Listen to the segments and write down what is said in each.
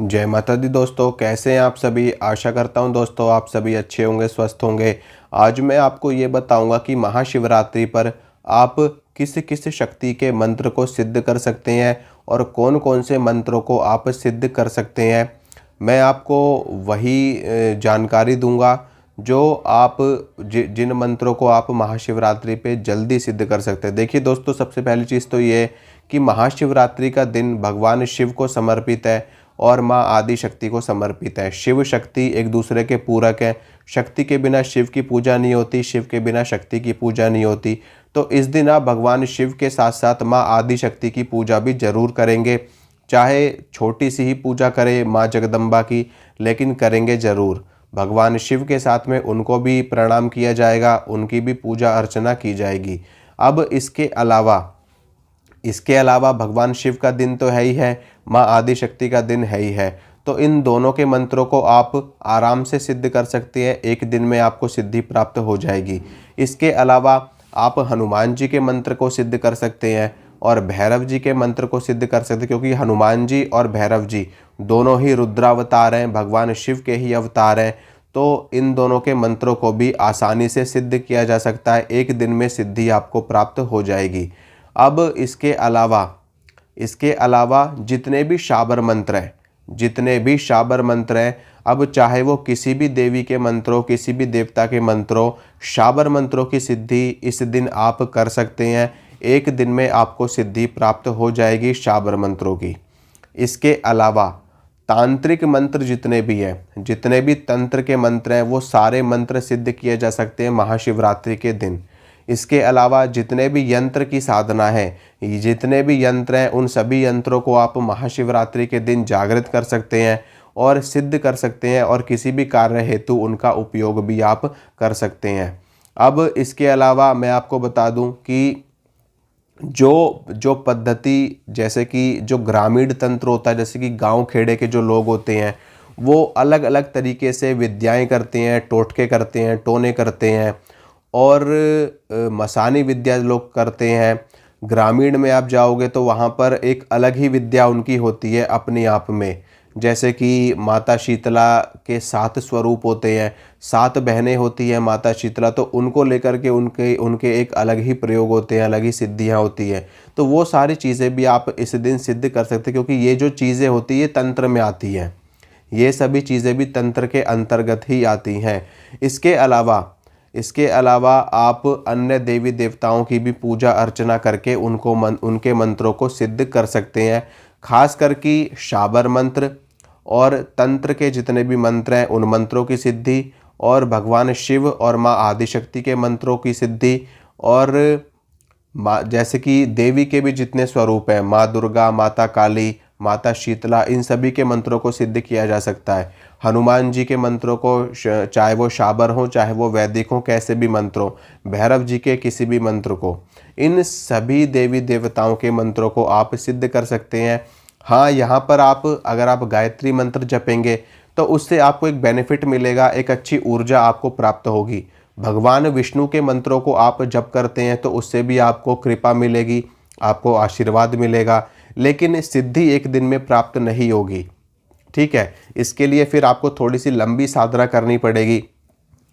जय माता दी दोस्तों, कैसे हैं आप सभी। आशा करता हूं दोस्तों आप सभी अच्छे होंगे, स्वस्थ होंगे। आज मैं आपको ये बताऊंगा कि महाशिवरात्रि पर आप किस किस शक्ति के मंत्र को सिद्ध कर सकते हैं और कौन कौन से मंत्रों को आप सिद्ध कर सकते हैं। मैं आपको वही जानकारी दूंगा जो आप जिन मंत्रों को आप महाशिवरात्रि पे जल्दी सिद्ध कर सकते हैं। देखिए दोस्तों, सबसे पहली चीज़ तो ये कि महाशिवरात्रि का दिन भगवान शिव को समर्पित है और माँ आदि शक्ति को समर्पित है। शिव शक्ति एक दूसरे के पूरक हैं। शक्ति के बिना शिव की पूजा नहीं होती, शिव के बिना शक्ति की पूजा नहीं होती। तो इस दिन आप भगवान शिव के साथ साथ माँ आदि शक्ति की पूजा भी जरूर करेंगे। चाहे छोटी सी ही पूजा करें माँ जगदम्बा की, लेकिन करेंगे ज़रूर। भगवान शिव के साथ में उनको भी प्रणाम किया जाएगा, उनकी भी पूजा अर्चना की जाएगी। अब इसके अलावा भगवान शिव का दिन तो है ही है, माँ आदि शक्ति का दिन है ही है। तो इन दोनों के मंत्रों को आप आराम से सिद्ध कर सकते हैं, एक दिन में आपको सिद्धि प्राप्त हो जाएगी। इसके अलावा आप हनुमान जी के मंत्र को सिद्ध कर सकते हैं और भैरव जी के मंत्र को सिद्ध कर सकते हैं, क्योंकि हनुमान जी और भैरव जी दोनों ही रुद्रावतार हैं, भगवान शिव के ही अवतार हैं। तो इन दोनों के मंत्रों को भी आसानी से सिद्ध किया जा सकता है, एक दिन में सिद्धि आपको प्राप्त हो जाएगी। अब इसके अलावा जितने भी शाबर मंत्र हैं, अब चाहे वो किसी भी देवी के मंत्रों, किसी भी देवता के मंत्रों, शाबर मंत्रों की सिद्धि इस दिन आप कर सकते हैं। एक दिन में आपको सिद्धि प्राप्त हो जाएगी शाबर मंत्रों की। इसके अलावा तांत्रिक मंत्र जितने भी तंत्र के मंत्र हैं, वो सारे मंत्र सिद्ध किए जा सकते हैं महाशिवरात्रि के दिन। इसके अलावा जितने भी यंत्र की साधना है, जितने भी यंत्र हैं, उन सभी यंत्रों को आप महाशिवरात्रि के दिन जागृत कर सकते हैं और सिद्ध कर सकते हैं, और किसी भी कार्य हेतु उनका उपयोग भी आप कर सकते हैं। अब इसके अलावा मैं आपको बता दूं कि जो पद्धति, जैसे कि जो ग्रामीण तंत्र होता है, जैसे कि गांव खेड़े के जो लोग होते हैं, वो अलग अलग तरीके से विद्याएं करते हैं, टोटके करते हैं, टोने करते हैं और मसानी विद्या लोग करते हैं। ग्रामीण में आप जाओगे तो वहाँ पर एक अलग ही विद्या उनकी होती है अपने आप में। जैसे कि माता शीतला के 7 स्वरूप होते हैं, 7 बहनें होती हैं माता शीतला, तो उनको लेकर के उनके एक अलग ही प्रयोग होते हैं, अलग ही सिद्धियाँ होती हैं। तो वो सारी चीज़ें भी आप इस दिन सिद्ध कर सकते हैं, क्योंकि ये जो चीज़ें होती है तंत्र में आती हैं, ये सभी चीज़ें भी तंत्र के अंतर्गत ही आती हैं। इसके अलावा आप अन्य देवी देवताओं की भी पूजा अर्चना करके उनके मंत्रों को सिद्ध कर सकते हैं। खास करके शाबर मंत्र और तंत्र के जितने भी मंत्र हैं, उन मंत्रों की सिद्धि, और भगवान शिव और माँ आदिशक्ति के मंत्रों की सिद्धि, और जैसे कि देवी के भी जितने स्वरूप हैं, माँ दुर्गा, माता काली, माता शीतला, इन सभी के मंत्रों को सिद्ध किया जा सकता है। हनुमान जी के मंत्रों को, चाहे वो शाबर हो चाहे वो वैदिक हो, कैसे भी मंत्रों, भैरव जी के किसी भी मंत्र को, इन सभी देवी देवताओं के मंत्रों को आप सिद्ध कर सकते हैं। हाँ, यहाँ पर अगर आप गायत्री मंत्र जपेंगे तो उससे आपको एक बेनिफिट मिलेगा, एक अच्छी ऊर्जा आपको प्राप्त होगी। भगवान विष्णु के मंत्रों को आप जप करते हैं तो उससे भी आपको कृपा मिलेगी, आपको आशीर्वाद मिलेगा, लेकिन सिद्धि एक दिन में प्राप्त नहीं होगी। ठीक है, इसके लिए फिर आपको थोड़ी सी लंबी साधना करनी पड़ेगी।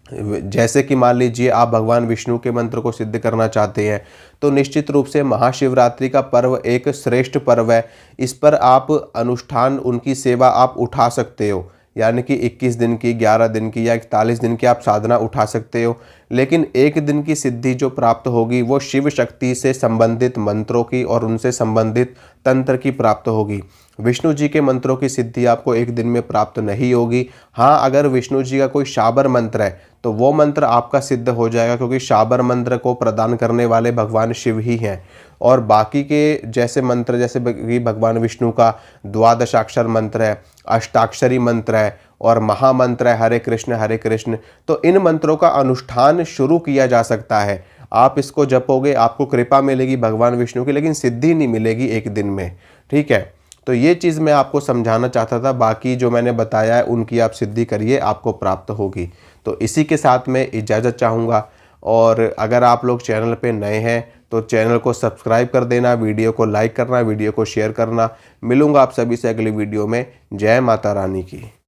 जैसे कि मान लीजिए आप भगवान विष्णु के मंत्र को सिद्ध करना चाहते हैं, तो निश्चित रूप से महाशिवरात्रि का पर्व एक श्रेष्ठ पर्व है। इस पर आप अनुष्ठान, उनकी सेवा आप उठा सकते हो, यानी कि 21 दिन की, 11 दिन की या 41 दिन की आप साधना उठा सकते हो। लेकिन एक दिन की सिद्धि जो प्राप्त होगी वो शिव शक्ति से संबंधित मंत्रों की और उनसे संबंधित तंत्र की प्राप्त होगी। विष्णु जी के मंत्रों की सिद्धि आपको एक दिन में प्राप्त नहीं होगी। हाँ, अगर विष्णु जी का कोई शाबर मंत्र है तो वो मंत्र आपका सिद्ध हो जाएगा, क्योंकि शाबर मंत्र को प्रदान करने वाले भगवान शिव ही हैं। और बाकी के जैसे मंत्र, जैसे कि भगवान विष्णु का 12 मंत्र है, अष्टाक्षरी मंत्र है और महामंत्र है हरे कृष्ण, तो इन मंत्रों का अनुष्ठान शुरू किया जा सकता है। आप इसको जपोगे, आपको कृपा मिलेगी भगवान विष्णु की, लेकिन सिद्धि नहीं मिलेगी एक दिन में। ठीक है, तो ये चीज़ मैं आपको समझाना चाहता था। बाकी जो मैंने बताया है उनकी आप सिद्धि करिए, आपको प्राप्त होगी। तो इसी के साथ मैं इजाज़त चाहूँगा, और अगर आप लोग चैनल पे नए हैं तो चैनल को सब्सक्राइब कर देना, वीडियो को लाइक करना, वीडियो को शेयर करना। मिलूंगा आप सभी से अगली वीडियो में। जय माता रानी की।